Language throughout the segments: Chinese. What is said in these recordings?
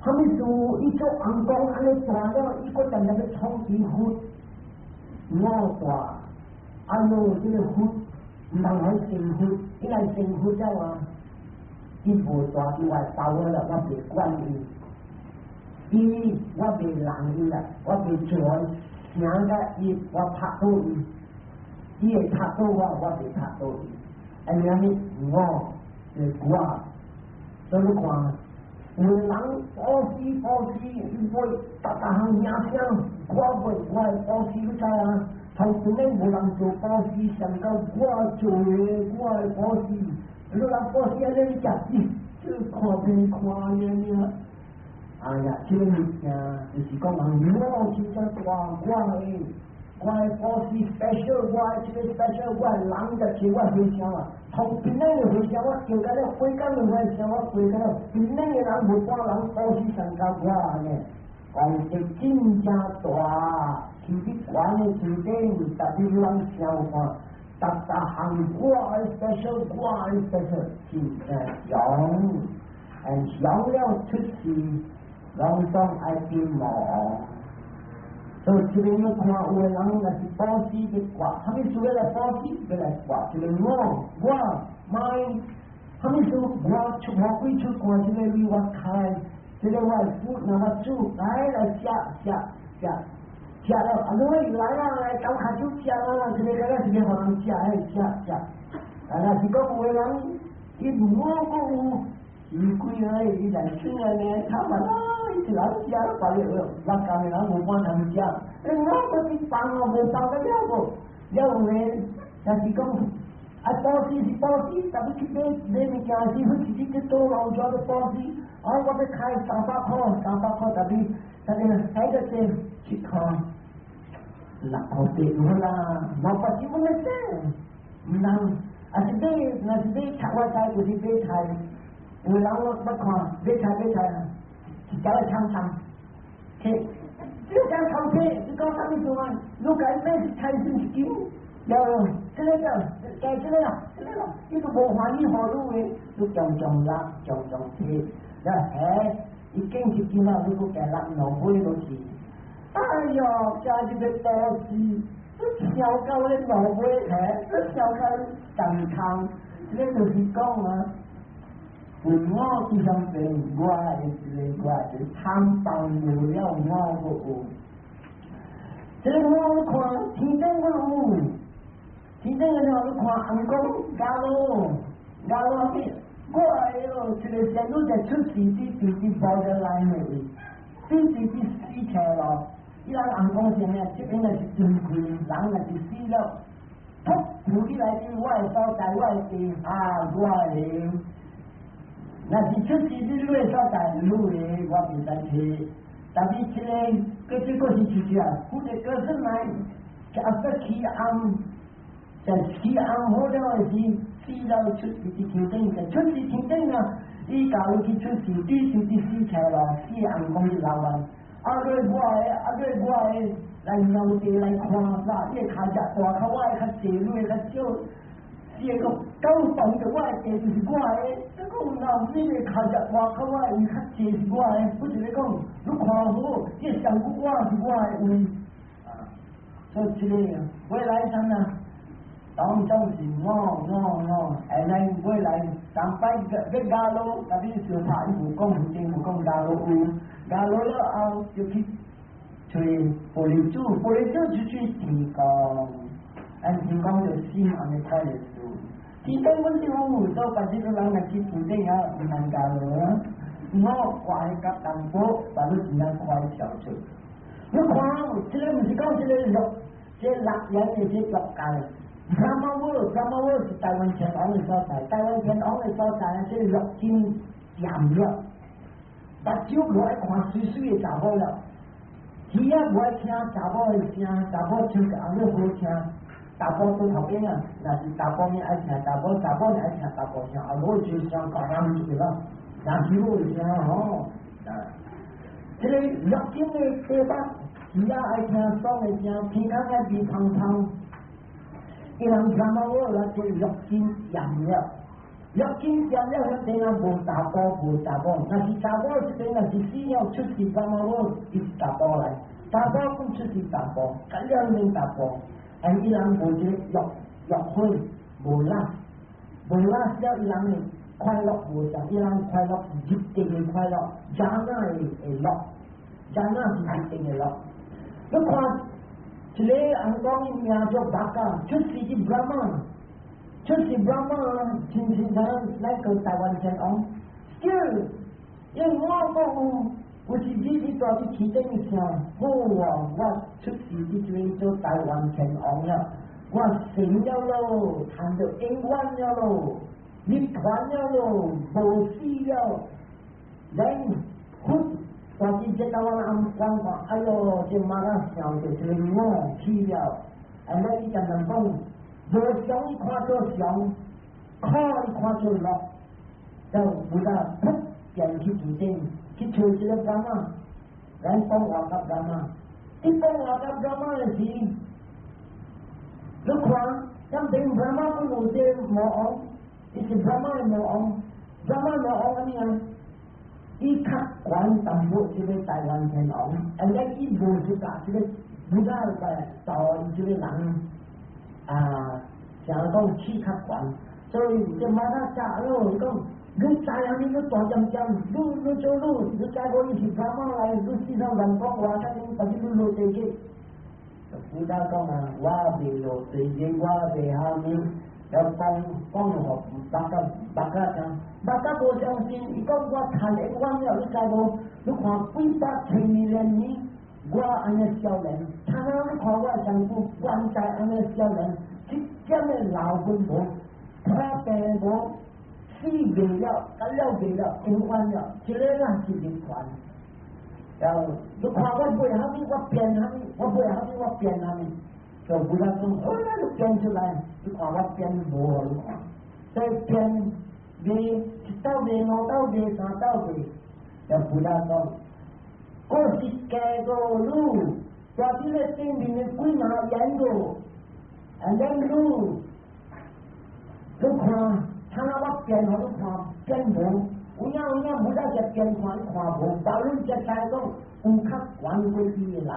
他们说一做安公安尼大了，一个人那个冲击呼，我大，安尼这个呼，唔通喺成呼，因为成呼就话，伊无大以外包我了，我别管伊，伊我别拦伊啦，我别做，人家伊我拍到伊，伊会拍到我，我别拍到伊，安尼我是我，所以讲。有人保死，因为大行名声，我保死不知啊。头前咧无人做保死，上到我做嘅，我係保死。如果人保死喺呢啲日子，即看病看嘅呀。哎呀，這個物件就是講人我真正大我係保死 special， 我係這個 special， 我係人就叫我回聲啊。同邊呢個回聲我叫緊咧，回緊嘅回聲我回緊咧，邊呢個人冇幫人保死上到我呢？講係真正大，其實關嘅最緊特別人消化，大行我係 special， 我係 special， 是想了出事，讓當愛變冇。所以這邊要看有個人那是保死的話，他們說為了保死，為了話，這個我買，他們說我出我會出看這個為我開，這個我付那麼煮，來下了，啊你來啦，搞下就下啦，這個是給好人下，那是講有個人，伊我講。伊幾個伊來聽啊呢，他們啦，伊就來食，把你我講嘅人冇幫他們食，我嗰啲飯我冇飯得了個，了後但是講啊保死是保死，但係佢哋物件是佢自己去做勞作嘅保死，我要開300塊，但係睇個錢去看，6塊8啦，冇法子冇得食，唔能，那是你拆我菜，不是你菜。有人我看，買菜啊，是叫佢長，只要講長皮，你講啥物事啊？如果買是菜是斤，了，這個改這個啦，伊都無歡喜好路嘅，都種辣，種皮，了下一斤1斤啦，你都改辣兩倍都是。哎呦，家這個多事，都超高咧兩倍下，都超高健康，這個就是講啊。我就想俾我係參當無了我個，這個我看天頂個路，天頂個路看安公加路邊，我係咯，這個線路就出事啲包咗來嘅，啲死車咯，依家安公線呢，這邊係真貴，人係死咗，突然之來啲我係所在我係我係。那是出事啲路所在路嘅，我唔使去。但係這個是出事啊，佢哋個身來，就起暗，就起暗好咗時，死到出事啲天頂嘅，出事天頂啊！依家佢出事啲死車咯，死暗公啲老人，我係嚟遊地嚟看啦，呢個開只大口我係較細路較少。這個高檔嘅我係就是我係，這個嗱呢個靠日話佢話要較謝我係，好似你講，你看好，這上古我係會，所以這個未來生啊，當中是我，係嚟未來上擺個加路，特別是怕唔講加路了後就去吹玻璃珠就去提高，提高就心安嘅快樂。天頂嗰啲好多，或者個人係接天頂啊，唔能夠咯。我快夾淡薄，把你時間快消除。你看，這個唔是講這個肉，這辣人嘅這肉界。三毛窩是台灣前黨嘅所在，台灣前黨嘅所在呢，這個肉真鹹肉，目睭無愛看水水嘅查某了，耳仔無愛聽查某嘅聲，查某唱嘅也好聽。大波都頭邊啊，那是大波面愛聽，大波面愛聽大波聲，啊我就想講啱住啦，但係我就想吼，這個肉筋嘅地方，只要愛聽爽嘅聲，天空嘅地胖，伊人看到我啦，這肉筋鹹了，要金钱了，迄地人无查甫，无查某。若是查某这边，若是死了出世查某，伊是查甫来；查甫讲出世查甫，干了变查甫。伊人无这约会，无拉，无拉了伊人的快乐无像，伊人快乐是一定的快乐，家那会乐，家那是一定的乐。你看，一个人讲伊名叫巴嘎，出世是 Brahma。就是Brahma，亲像那个台湾天王，因为我讲，有时日大去起顶一声，好啊，我出世的时做台湾天王了，我成了咯，谈到英文了咯，你团了咯，无死了，人哭，大去这台湾人讲，哎哟，这马拉想的这个我去了，那伊就能讲。无想伊看做想，看伊看做乐，就为了不变去竞争，去找一个干嘛？咱讲话甲干嘛？你讲话甲干嘛的时，你看，咱边干嘛不有这魔王？伊是干嘛的魔王？干嘛魔王安尼啊？伊较管淡薄这个台湾天王，而且伊无就甲这个不大个导这个人。想讲气较悬，所以这马拉扎咯，讲你知影你个大尖尖，你做你知我伊是干嘛来？你世上人讲话，甲你把你落地去。古代讲啊，我未落地去，我未下面，要讲互大家听，大家无相信，伊讲我谈的完了，你知无？你看几百70000年，我安尼少年，他你看我丈夫关在安尼少年。这样的老父母，他病无死未了，干了未了，平完了，这个人是灵魂。然后你看我背下面，我变下面，我背下面，我变下面，就不然讲，那就变出来。你看我变无好看，再变月一道月、2道月、3道月，就不然讲，我是假个路，在这个顶面的鬼拿烟个。And then you看，他那我变好，你看变无，有影不在只变看，你看无，到你只知讲有较悬过伊的人，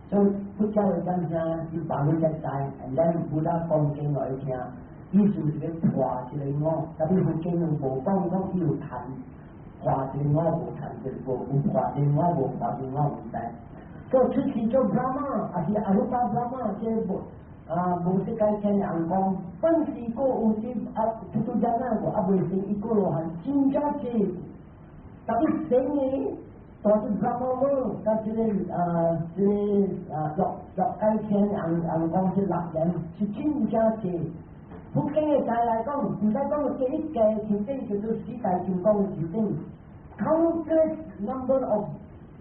所以不叫伊讲啥，伊把你只知 ，and then 不在讲经来听，伊就是咧破一个我，特别是经无讲伊有谈，破一个我无谈，就是无破一个我无破一个我唔知，所以出去做 Brahma， 还是阿鲁巴 Brahma， 这无。无世界天的人讲，本是个有些出出家那个未成一个罗汉，真正是，特别成的，就是什么甲这个六界天人讲是6人，是真正是。福建的界来讲，唔使讲第一界天顶叫做世界金刚天顶 ，countless number of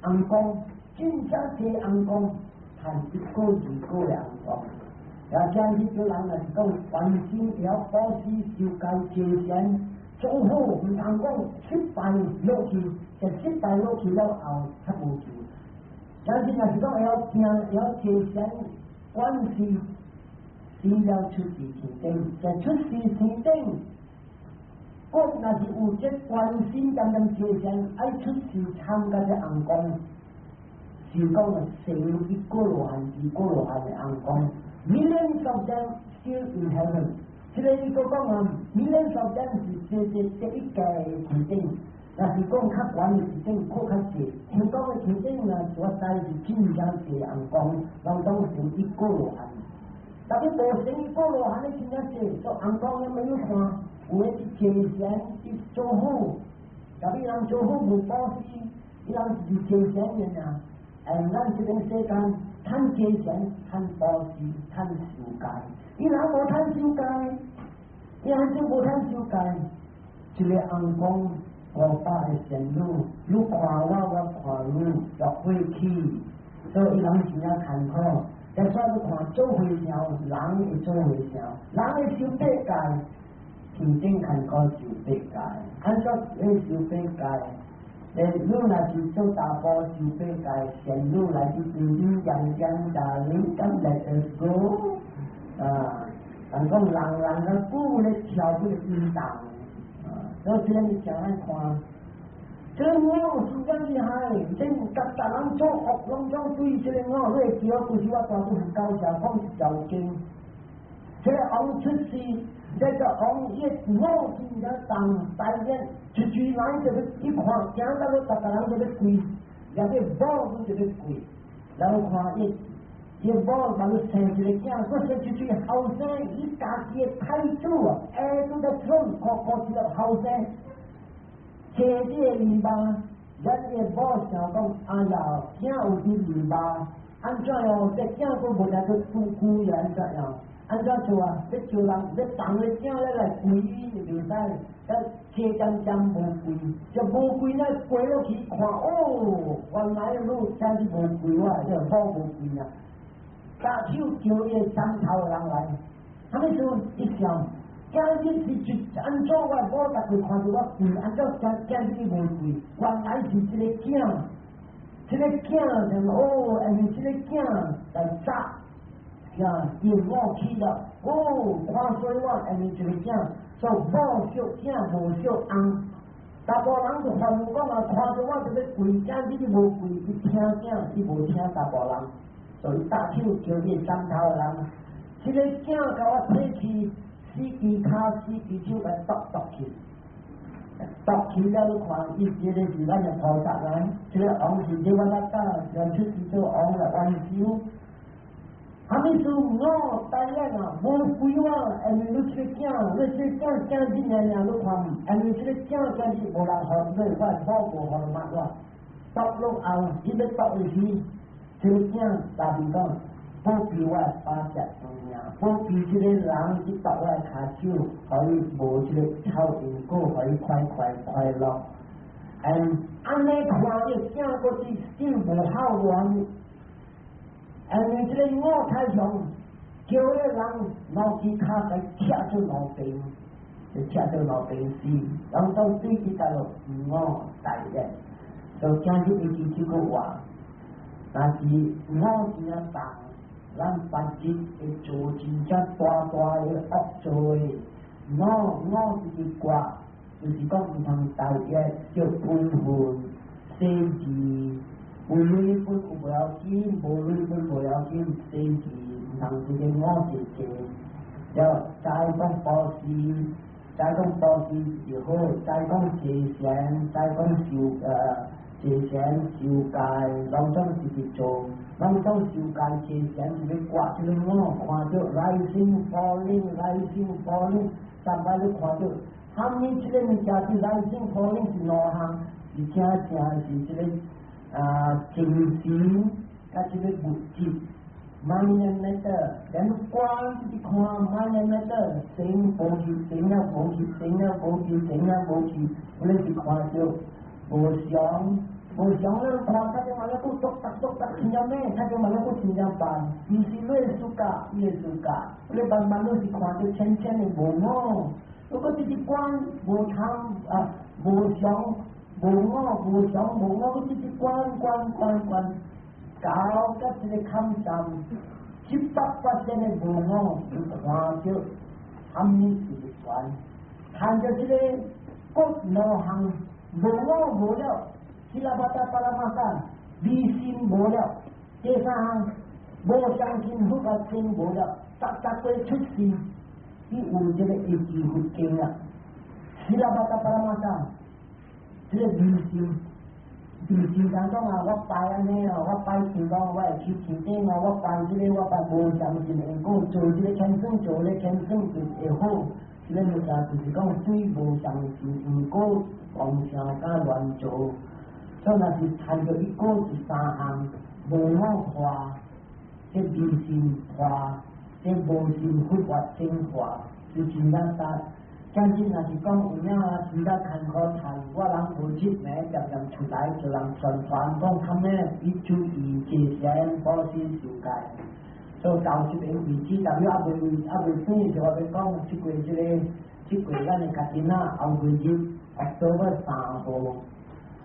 人讲，真正是人讲，谈1个2个人讲。也将呢叫人来讲，凡心也要保持修戒戒善，做好唔通讲失败落去，就失败落去了后较无救。但是若是讲要听要戒善，管是死了出世天顶，就出世天顶。我若是有这关心咁样戒善，爱出世参加这红光，是讲成1个罗汉2个罗汉的红光。Millions of them still in heaven。这个一个讲啊 ，millions of them 是这一个天顶，那是讲较悬的天顶，较济。香港的天顶呢，所在是真正济人讲，人讲成1个罗汉。特别无成1个罗汉的真正济，做人讲也没有看，有的是戒善，是做好，特别人做好无保持，伊人是戒善的啊。咱这个世间。贪戒善、贪保持、贪修戒，伊若无贪修戒，伊还是无贪修戒。一个人讲500个善女，你看我看你，就过去，所以伊人真正坎坷。但所以你看做回条，人会做回条，人会修8戒，天顶坎坷修8戒，按照会修8戒。你若是做大波修8戒，善女来是真正大人咁 let us go。人讲人个鼓咧跳嗰个音档，所以这个你常爱看。这个我是真厉害，真甲大人做学拢总对这个我，你会记我故事我大部分教下讲是条经。这个王出世，这个王一我今日当大人，一句来就要一看，听到个大人就要跪，也要宝就要跪，然后看一宝把你生一个囝，我生一句后生，伊家己的太子啊，都在村，靠一个后生。车子的篱笆，咱个宝想讲，哎呀，囝有啲篱笆，安怎样？这囝都无来去拄久呀，安怎样？安怎做啊？要叫人，要送个囝来跪伊就袂使，要车站站无跪，就无跪咧，跪落去看，哦，原来路真是无跪哇，这宝无跪啊！家手叫伊三头人来，他们说一想。今日是一安怎我大家看到我跪，安怎今日无跪？原来是这个囝，这个囝就哦，因为这个囝来杀，呀，引我去了，哦，看所以我因为这个囝，所以无小囝无小翁，大部人就烦恼讲啊，看到我这个跪，今日无跪，伊听囝，伊无听大部人，所以大手叫伊三头人，这个囝甲我提起。四支骹、四支手来剁去，剁去了你看，伊这个是咱的菩萨来，这个王是这我那家让出去做王来王修。他们说我大人啊，无规划，因为你这个囝，你这个囝今年你看，因为这个囝真是无人学，你我保护好嘛我，剁落后，伊要剁入去，这个囝大比讲。保庇我八只命，保庇这个人去夺我骹手，可以无这个臭因果，可以快乐。安尼看着正个是真无好玩，因为这个我太上叫个人拿起骹来拆出路边，就拆出路边死，然后到对起大陆我大人，就今日一句这个话，但是我真啊当。咱八日会做真正大的恶做的，我是一挂，就是讲唔通大约就分分生字，有累分有不要紧，无累分不要紧，生字唔通这个我是这，要再讲保持，再讲保持就好，再讲节俭，再讲节俭修戒，拢总是做。拢总修戒节俭，是要挂这个我看到来生falling，上摆你看到，他们这个物件是来生falling是两项，是正是这个精神，甲这个物质。mind matter， 咱光去看 mind matter， 生无去，生了无去，生了无去，生了无去，我们是看到无常。无常了，看他就马上不捉，听见没？他就马上不听见办，你是你暑假，伊个暑假，你慢慢都是看到浅的无我。如果这是关无常啊，无常无我，无常无我，这是关，搞个这个看上，700%的无我，你看到他们是关，看着这个各两项无我无了。西拉巴达巴拉马达，理性无了，第三项无相信福个真无了，大会出事，伊有这个一句福经啊。西拉巴达巴拉马达，这个理性当中啊，我拜安尼哦，我拜天公，我会去天顶哦，我拜这个，我拜无相信能够做这个天生，做咧天生就会好。这个物件就是讲对无相信，如果妄想甲乱做。所以那是谈到一个是三项，无我化，这理性化，这无性佛法精华，是真正大。将近那是讲有影啊，其他看好谈，我人无出名，常出来就人宣传讲他们一注意节俭，保险受戒。所以到这边为止，但要未转就我要讲，这个咱的家己呐，后月日，October 3号。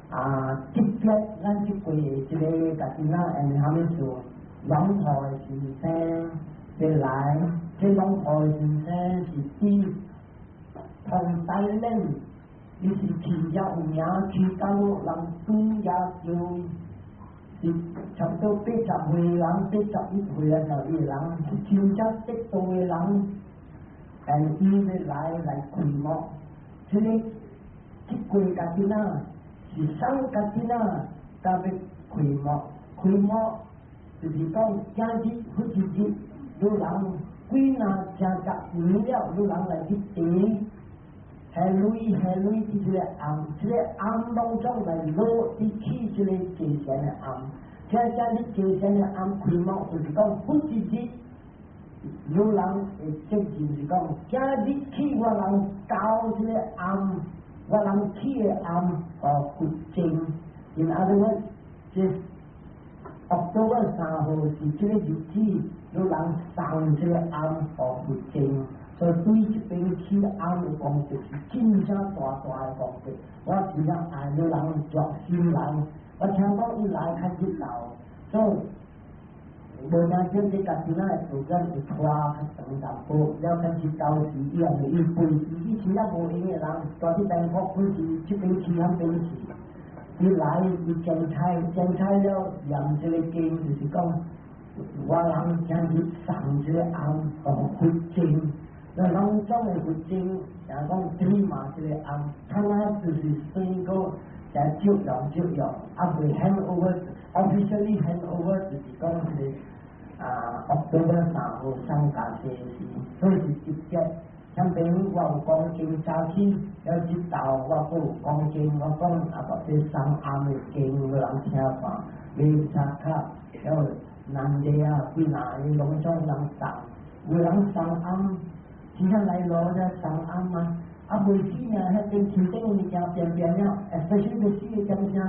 特别咱这个这个家己呐，他们说龙头的先生的来，这龙头的先生是指同带领你是天下有名去到人中也就。是差不多80歲人81歲嘅時候，啲人是天家識到嘅人，伊要來開幕，即係即個家啲啦，是生家啲啦，特別開幕就是講假日好似日，有人幾那正格為了，有人來去訂。係女即個暗，即個暗當中嚟攞啲起即個界線嘅暗，即係啲界線嘅暗開幕就是講好似日，有人會即就是講假日起我人搞即個暗，我人起嘅暗決定，然後咧即Oktober 3號是即個日子，有人上即個暗決定。所以對這邊起暗嘅工作是真正大嘅工作，我真正愛有人作心人，我聽講伊來較熱鬧，所以無像這個家己那嘅時間會拖較長淡薄，了較熱鬧時伊也袂用背，以前也無閒嘅人，大啲病國本是這邊起那邊起，伊來伊種菜了驗這個經就是講，我人將去上這個暗決定。那農莊嘅決定，就講起碼這個暗，睇下就是整個就照用，未 hand over，officially hand over 就是講是October 3號上架嘅事，所以是直接。像譬如我有講經早起要知道，我有講經，我講或者上暗嘅經，有人聽看，你查卡，要男的幾哪嘅農莊人上，有人上暗。時間來攞咧上暗嘛，未死呢，迄邊前頂物件變了 ，especially 未死嘅件物件，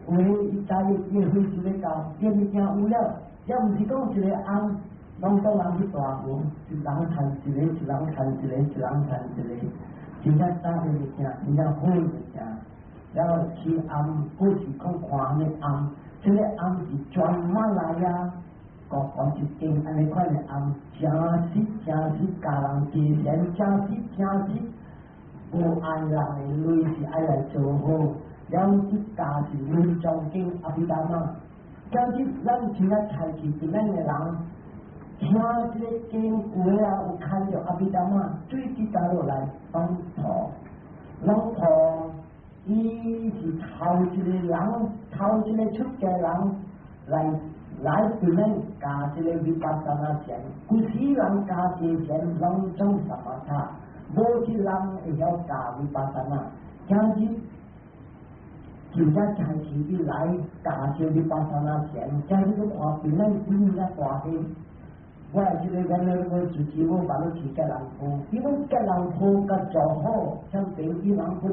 為伊家己越會就咧搞，變物件有了，也毋是講一個暗，攏都人去大門，一人趁一個，一人趁一個，一人趁一個，真正大嘅物件，真正好嘅物件，然後起暗，過去講看嘅暗，這個暗是專門來啊。講一件安尼款嘅暗，真實家人之前，真實無愛人嘅類是愛來做好，了一家是女中經阿比達瑪，假設咱今日採取點樣嘅人，聽這個經話啊，有看到阿比達瑪最直接落來幫龍婆，伊是頭一個出家人來對咱加這個維巴薩那禪，古時人加這禪攏總什麼他，無一人會曉加維巴薩那，假設今日長期以來加這維巴薩那禪，假設個話對咱真正大嘅，我係這個人我自己我把它去吉蘭坡，因為吉蘭坡個做好，像北京人不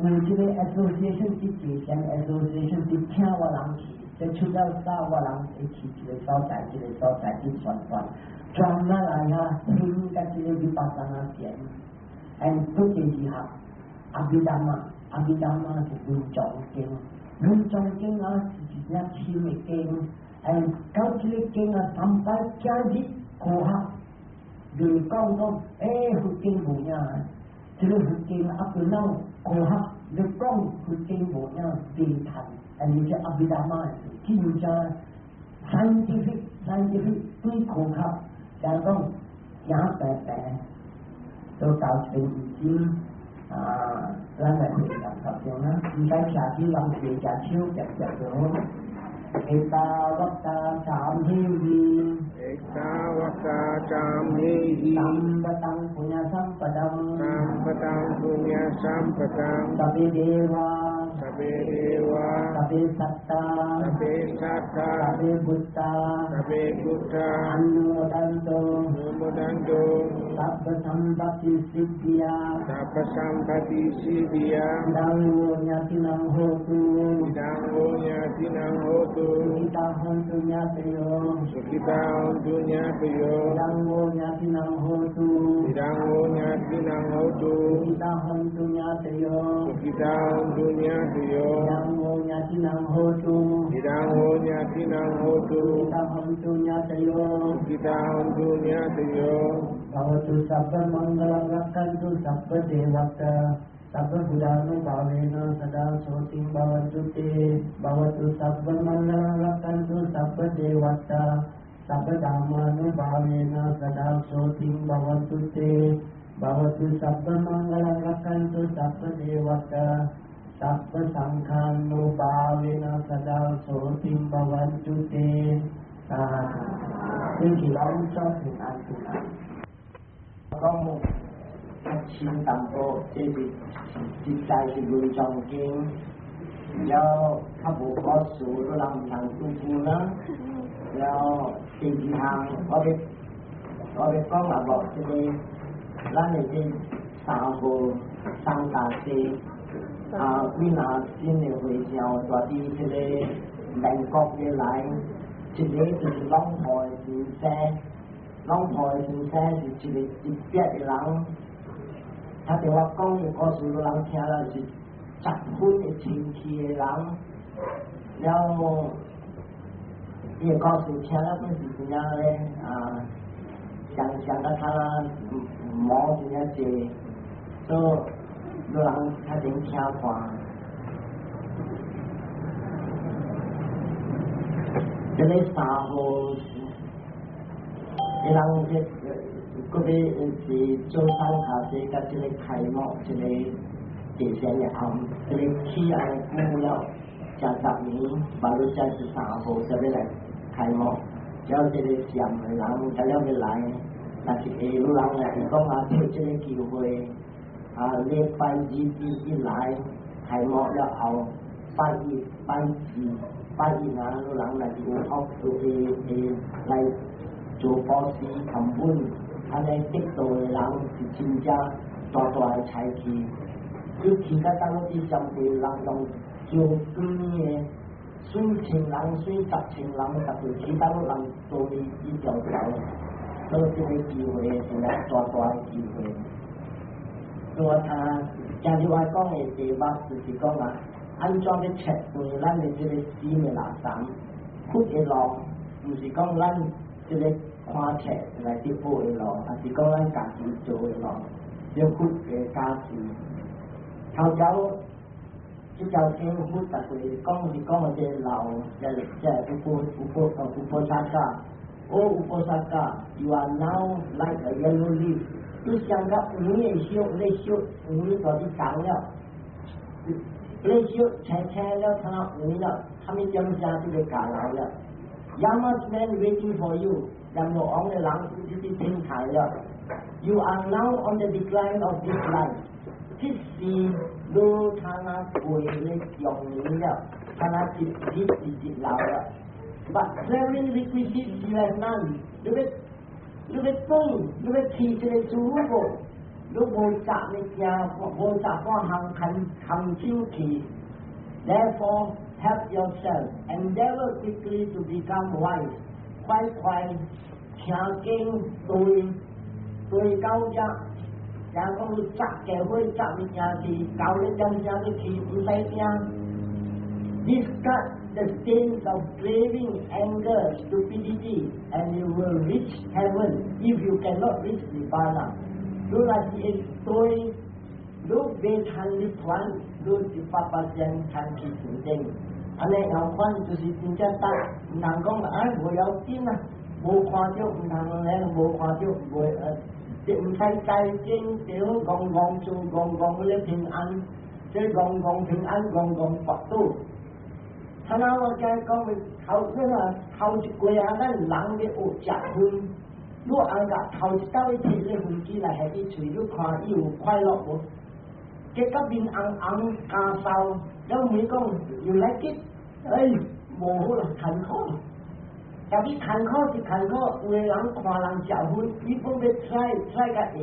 有這個 association 啲這禪 association 啲聽我人去。出了沙我人會去一個所在去宣傳，專門來聽個這個維巴薩那禪，都就是學阿比達瑪是論藏經是一隻輕嘅經，到這個經300假日科學，你講佛經無影，這個佛經對咱科學，你講佛經無影地談，而且阿比達瑪真正 scientific 對科學，就係講也白，都到成已經咱來回答頭先啦，唔使下次諗住隻手夾咗。Ekawakta camhihi Sampatang punya sampadang Sabi dewa Sabi satta Sabi buddha Anumodanto Sabba sambati siddhya Dango nyatinang hotu Sukita hontunya teyo Dango nyatinang hotu Sukita hontunya teyo Dango nyatinang hotu Sukita hontunya teyo Bhavatu sabba mangalam rakantu sabba devata Sabba Buddhanu Bhavena Sada Soting Bhavantu Te Bhavatu Sabba Mangala Rakantu Sabba Devata Sabba Dhammanu Bhavena Sada Soting Bhavantu Te Bhavatu Sabba Mangala Rakantu Sabba Devata Sabba Sankhanu Bhavena Sada Soting Bhavantu Te 星期六做平安平安。講一千淡薄，這是實在是類重經，然後較無果樹都人唔能辜負啦。然後第二項，我哋講下無，即係咱哋啲三號三大四幾那新嘅會場，大啲即係民國嘅來。一個就是攏破的先生，攏破的先生是一個特別的人。他對我講嘅故事，人聽了是十分的清氣的人。然後，伊個故事聽了就是怎樣咧？想到他毛真樣濟，所以人較能聽看。這個三號，伊人即嗰啲是做三下子，甲這個開幕，這個第三日暗，這個起案過了10年，馬路才是3號才要來開幕。只要這個上嘅人，才了要來，但是下路人來，伊講啊，趁這個機會，禮拜日一來開幕了後，拜一拜二。拜一啊，路人來有學會來做保師根本，安尼得道嘅人是真正大大嘅財氣。佢其他當啲上輩人用做幾年嘅，水千人、水10千人，特別其他人做呢一條條，所以這個機會係大大嘅機會。所以我睇，今日我講嘅題目就是講啊。安怎嘅切對咱嘅這個死嘅垃圾，ขุ嘅路，唔是講咱這個看切來去補嘅路，而是講咱家己做嘅路，要ขุ嘅家己。頭早，即條經ขุ特別講是講嘅這路，即係烏波沙加，烏波沙加 ，you are now like a yellow leaf， 你像個烏嘅小，你小烏嗰啲長了。你小青了，看到黃了，他們點下這個假老了。Yamas man waiting for you， 任何昂嘅人就是天台了。You are now on the decline of this life。即時都他那攰你用年了，他那節老了。But very requisite you have none。你要動，你要起這個主個。你無責你驚，無責我行手氣。Therefore, help yourself. Endeavor quickly to become wise. 快聽經對教則，然後你責嘅會責你驚是教你點樣你去唔使驚。Discard the stains of craving, anger, stupidity, and you will reach heaven if you cannot reach Nibbana. 如果是對，如被貪力團，如18%貪氣成定，安尼有款就是真正得，唔通講無要緊啊，無看到唔通咧，無看到袂即唔使計經，屌講做講咧平安，即講平安講佛道。他那我講咪頭一季啊，咱人嘅學食薰。如果按個頭一刀一切咧飛機來係啲隨你看伊有快樂無？結果面紅加瘦，有每講要來結，無好啦，坎坷。但係坎坷是坎坷，有個人看人食薰，伊本要踹個下，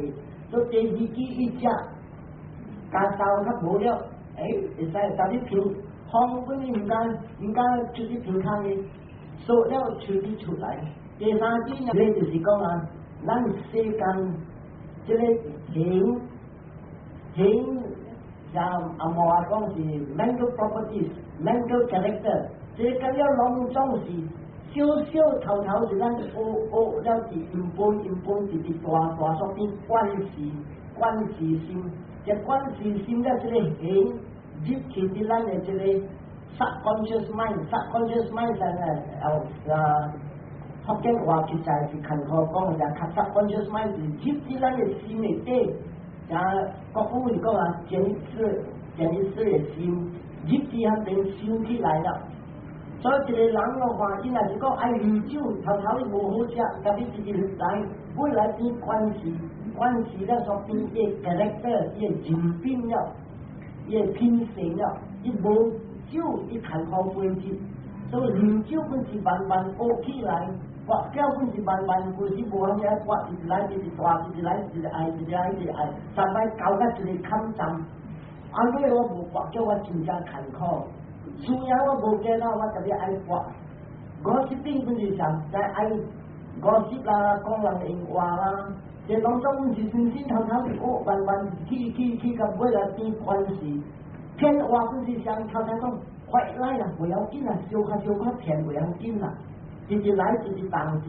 做第二機一隻加瘦較無了，會使，但係平康本你唔敢出去平康嘅，所了出啲出來。第三點呢，你就是講啊，咱世間這個像阿毛話講是 mental properties、mental character， 這個要攏總是小頭是咱學了是原本是大所變關係性，這一关系心的这个形入去的咱的这个 subconscious mind 福建话其實是近我講就係 subconscious mind 是入啲咱嘅心裏底，啊國父就講啊，潛意識嘅心入啲肯定收起來了。所以一個人嘅話，伊若是講愛酗酒，頭頭你無好食，特別自己來未來變關係咧所變嘅 character，伊嘅人品了，伊嘅品性了，伊無酒伊近靠背脊，所以酗酒本是慢慢學起來。我叫本是慢慢故事無咁樣，我一來就是大，一來就是愛，三擺搞到一個坎站。安尼我無發叫我真正艱苦，雖然我無見到我特別愛發，我是並不是想在愛gossip啦，講人閒話啦，這當中本是真真頭頭學，慢慢去到尾來變關係，騙話本是想頭頭講快來啦，不要緊啦，小可騙不要緊啦。一直來一直當，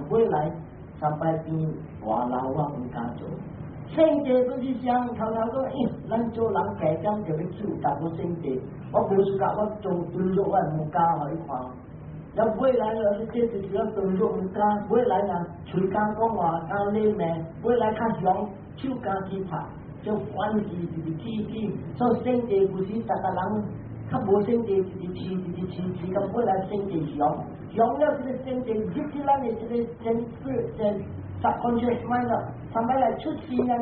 未來三擺變話老我唔敢做。聖地都是想頭頭講，咱做人家咁就要手達到聖地，我無事甲我做動作，我唔敢互你看。要未來了，你這就是要動作唔敢，未來啊，嘴敢講話，敢禮命，未來較凶，手敢去拍，就反是起，所以聖地不是逐個人。較無聖地一直飼，到未來聖地上了這個聖地入去咱的這個真實subconscious mind了，上擺來出事了，